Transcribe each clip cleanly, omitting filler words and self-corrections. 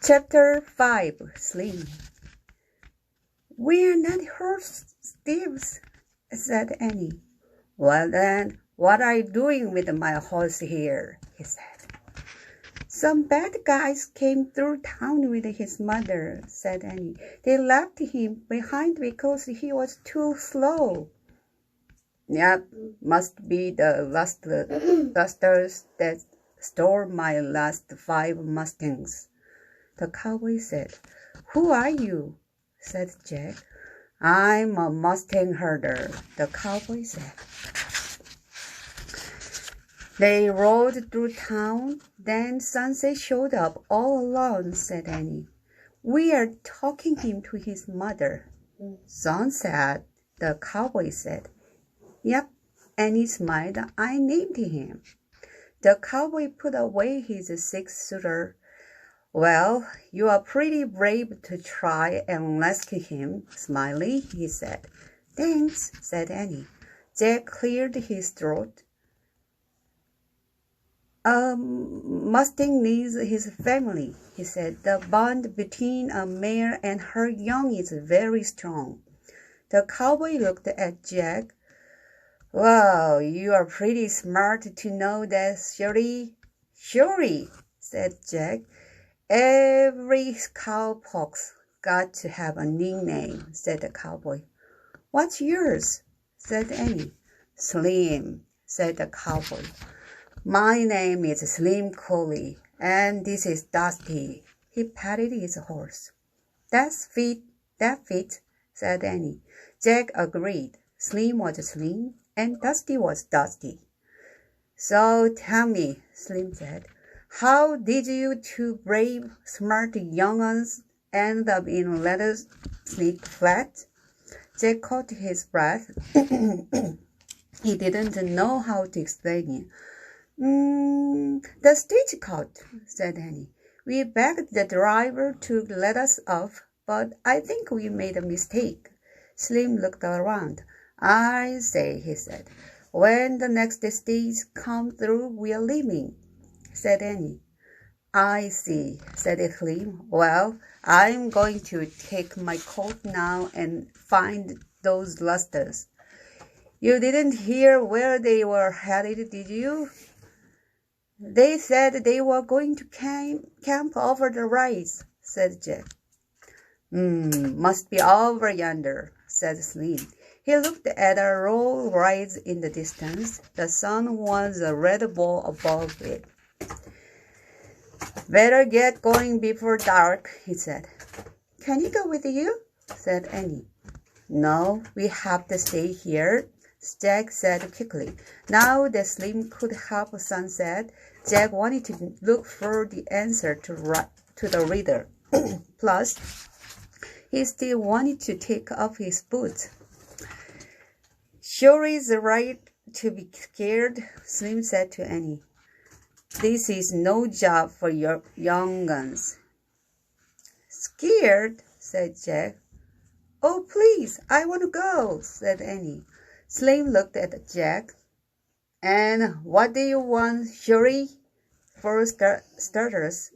Chapter 5. Slim. "We're not horse thieves," said Annie. "Well then, what are you doing with my horse here?" he said. "Some bad guys came through town with his mother," said Annie. "They left him behind because he was too slow." "Yep, must be the lusters that stole my last 5 Mustangs," the cowboy said. "Who are you?" said Jack. "I'm a Mustang herder," the cowboy said. They rode through town. Then Sunset showed up all alone, said Annie. "We are taking him to his mother." "Sunset," the cowboy said. "Yep," Annie smiled. "I named him." The cowboy put away his 6-shooter. "Well, you are pretty brave to try and rescue him, Smiley," he said. "Thanks," said Annie. Jack cleared his throat. "Mustang needs his family," he said. "The bond between a mare and her young is very strong." The cowboy looked at Jack. "Well, you are pretty smart to know that, Shorty." "Shorty," said Jack. "Every cowpoke's got to have a nickname," said the cowboy. "What's yours?" said Annie. "Slim," said the cowboy. "My name is Slim Collie, and this is Dusty." He patted his horse. That fits, said Annie. Jack agreed. Slim was Slim, and Dusty was Dusty. "So tell me," Slim said, "how did you 2 brave, smart young uns end up in Rattlesnake Flat?" Jack caught his breath. He didn't know how to explain it. "The stagecoach," said Annie. "We begged the driver to let us off, but I think we made a mistake." Slim looked around. "I say," he said, "when the next stage comes through, we're leaving," said Annie. "I see," said Slim. "Well, I'm going to take my coat now and find those lusters." "You didn't hear where they were headed, did you?" "They said they were going to camp over the rise," said Jack. "Must be over yonder," said Slim. He looked at a low rise in the distance. The sun was a red ball above it. "Better get going before dark," he said. "Can he go with you?" said Annie. "No, we have to stay here," Jack said quickly. Now that Slim could help Sunset, Jack wanted to look for the answer to the riddle. Plus, he still wanted to take off his boots. "Sure is right to be scared," Slim said to Annie. "This is no job for your young guns." "Scared?" said Jack. "Oh, please, I want to go," said Annie. Slim looked at Jack. "And what do you want, Shorty?" For starters,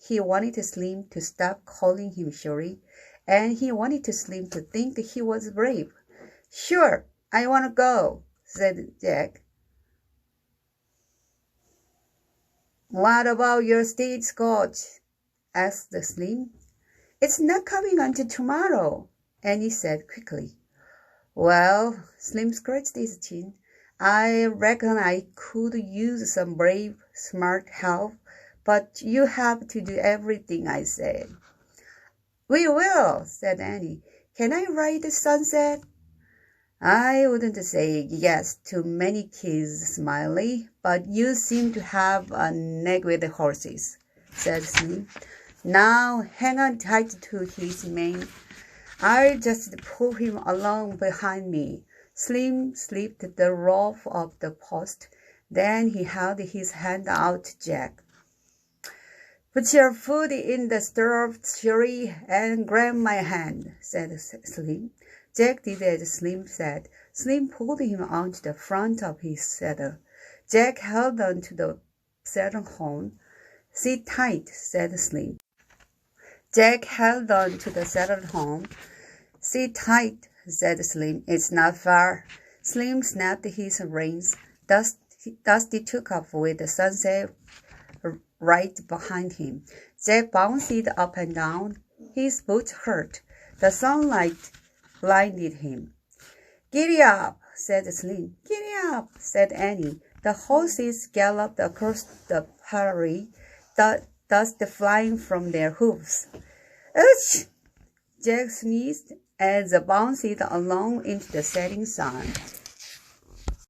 he wanted Slim to stop calling him Shorty, and he wanted Slim to think he was brave. "Sure, I want to go," said Jack. "What about your stagecoach?" asked Slim. "It's not coming until tomorrow," Annie said quickly. "Well," Slim scratched his chin, "I reckon I could use some brave, smart help, but you have to do everything I say." "We will," said Annie. "Can I ride the Sunset?" "I wouldn't say yes to many kids, Smiley, but you seem to have a knack with horses," said Slim. "Now hang on tight to his mane. I'll just pull him along behind me." Slim slipped the rope off the post. Then he held his hand out to Jack. "Put your foot in the stirrup, Shorty, and grab my hand," said Slim. Jack did as Slim said. Slim pulled him onto the front of his saddle. Jack held on to the saddle horn. "Sit tight," said Slim. Jack held on to the saddle horn. Sit tight, said Slim. It's not far. Slim snapped his reins. Dusty took off with the sunset right behind him. Jack bounced up and down. His boots hurt. The sunlight blinded him. Giddy up, said Slim. Giddy up, said Annie. The horses galloped across the prairie, dust flying from their hoofs. Ouch! Jack sneezed as they bounced along into the setting sun.